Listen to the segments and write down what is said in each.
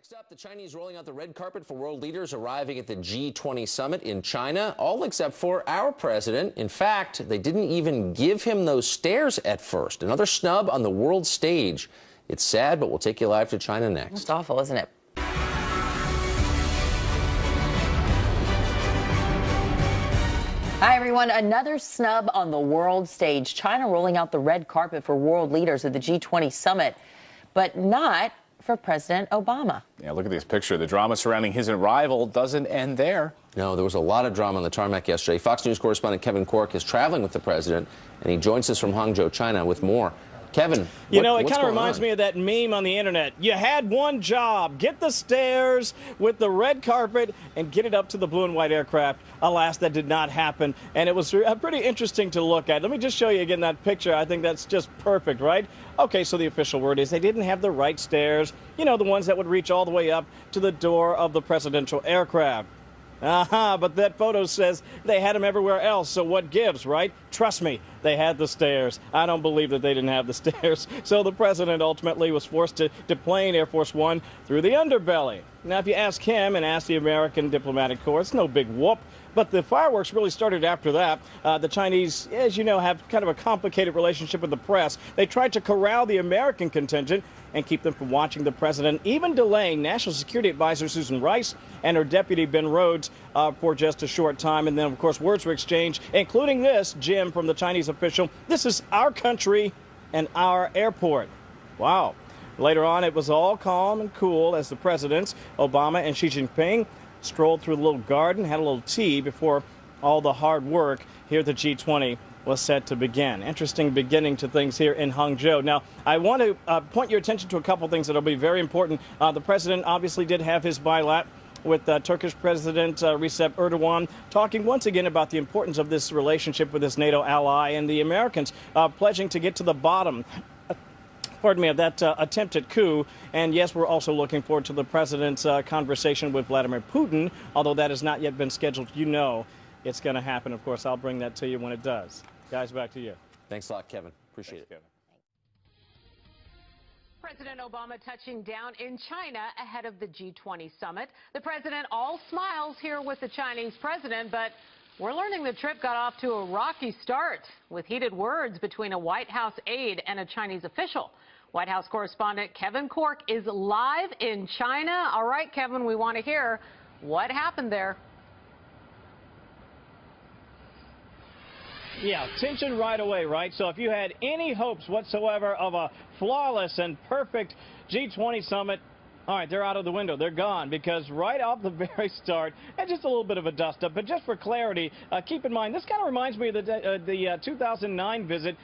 Next up, the Chinese rolling out the red carpet for world leaders arriving at the G20 summit in China, all except for our president. In fact, they didn't even give him those stairs at first. Another snub on the world stage. It's sad, but we'll take you live to China next. It's awful, isn't it? Hi, everyone. Another snub on the world stage. China rolling out the red carpet for world leaders at the G20 summit, but not for President Obama. Yeah, look at this picture. The drama surrounding his arrival doesn't end there. No, there was a lot of drama on the tarmac yesterday. Fox News correspondent Kevin Cork is traveling with the president, and he joins us from Hangzhou, China, with more. Kevin, it kind of reminds me of that meme on the internet. You had one job, get the stairs with the red carpet and get it up to the blue and white aircraft. Alas, that did not happen, and it was pretty interesting to look at. Let me just show you again that picture. I think that's just perfect, right? Okay, so the official word is they didn't have the right stairs, the ones that would reach all the way up to the door of the presidential aircraft. But that photo says they had them everywhere else, so what gives, right? Trust me, they had the stairs. I don't believe that they didn't have the stairs. So the president ultimately was forced to deplane Air Force One through the underbelly. Now, if you ask him and ask the American diplomatic corps, it's no big whoop. But the fireworks really started after that. The Chinese, as you know, have kind of a complicated relationship with the press. They tried to corral the American contingent and keep them from watching the president, even delaying National Security Advisor Susan Rice and her deputy Ben Rhodes for just a short time. And then, of course, words were exchanged, including this, Jim, from the Chinese official. This is our country and our airport. Wow. Later on, it was all calm and cool as the presidents, Obama and Xi Jinping, strolled through the little garden, had a little tea before all the hard work here at the G20 was set to begin. Interesting beginning to things here in Hangzhou. Now, I want to point your attention to a couple things that will be very important. The president obviously did have his bilat with Turkish President Recep Erdogan, talking once again about the importance of this relationship with his NATO ally, and the Americans pledging to get to the bottom of that attempted coup. And yes, we're also looking forward to the president's conversation with Vladimir Putin, although that has not yet been scheduled. You know it's going to happen. Of course, I'll bring that to you when it does. Guys, back to you. Thanks a lot, Kevin. Appreciate it. Kevin. President Obama touching down in China ahead of the G20 summit. The president all smiles here with the Chinese president, but we're learning the trip got off to a rocky start with heated words between a White House aide and a Chinese official. White House correspondent Kevin Cork is live in China. All right, Kevin, we want to hear what happened there. Yeah, tension right away, right? So if you had any hopes whatsoever of a flawless and perfect G20 summit, all right, they're out of the window. They're gone, because right off the very start, and just a little bit of a dust-up, but just for clarity, keep in mind, this kind of reminds me of the 2009 visit.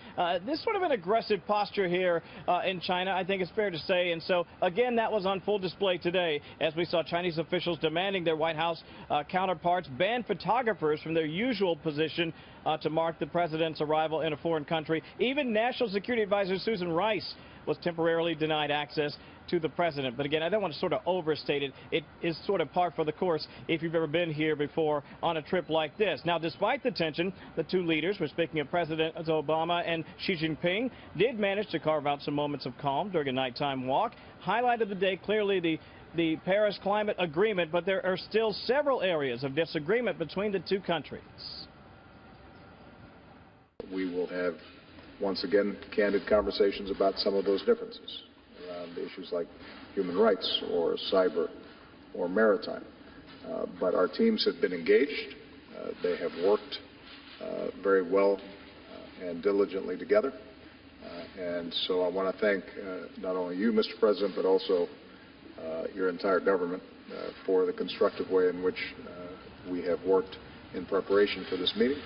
This sort of an aggressive posture here in China, I think it's fair to say. And so, again, that was on full display today, as we saw Chinese officials demanding their White House counterparts ban photographers from their usual position to mark the president's arrival in a foreign country. Even National Security Advisor Susan Rice was temporarily denied access to the president. But again, I don't want to sort of overstate it. It is sort of par for the course if you've ever been here before on a trip like this. Now, despite the tension, the two leaders, we're speaking of President Obama and Xi Jinping, did manage to carve out some moments of calm during a nighttime walk. Highlight of the day, clearly the Paris Climate Agreement, but there are still several areas of disagreement between the two countries. We will have, once again, candid conversations about some of those differences around issues like human rights or cyber or maritime. But our teams have been engaged. They have worked very well and diligently together. And so I want to thank not only you, Mr. President, but also your entire government for the constructive way in which we have worked in preparation for this meeting.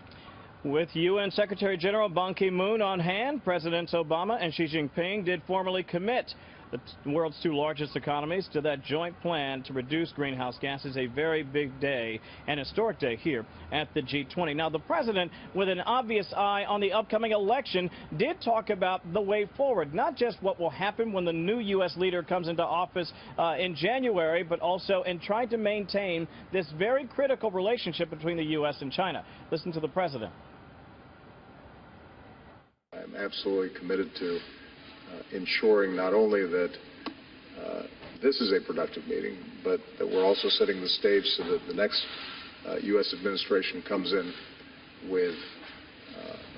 With UN Secretary General Ban Ki-moon on hand, Presidents Obama and Xi Jinping did formally commit the world's two largest economies to that joint plan to reduce greenhouse gases. A very big day, an historic day here at the G20. Now, the president, with an obvious eye on the upcoming election, did talk about the way forward, not just what will happen when the new U.S. leader comes into office in January, but also in trying to maintain this very critical relationship between the U.S. and China. Listen to the president. I'm absolutely committed to ensuring not only that this is a productive meeting, but that we're also setting the stage so that the next U.S. administration comes in with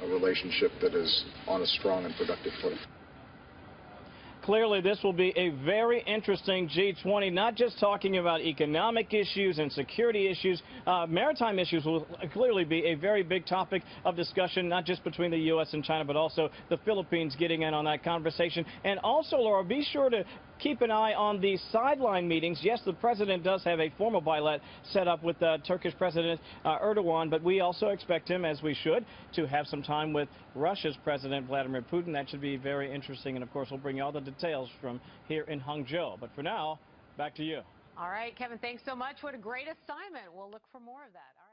a relationship that is on a strong and productive footing. Clearly, this will be a very interesting G20, not just talking about economic issues and security issues. Maritime issues will clearly be a very big topic of discussion, not just between the U.S. and China, but also the Philippines getting in on that conversation. And also, Laura, be sure to keep an eye on the sideline meetings. Yes, the president does have a formal bilat set up with Turkish President Erdogan, but we also expect him, as we should, to have some time with Russia's President Vladimir Putin. That should be very interesting, and of course, we'll bring you all the details from here in Hangzhou. But for now, back to you. All right, Kevin, thanks so much. What a great assignment. We'll look for more of that.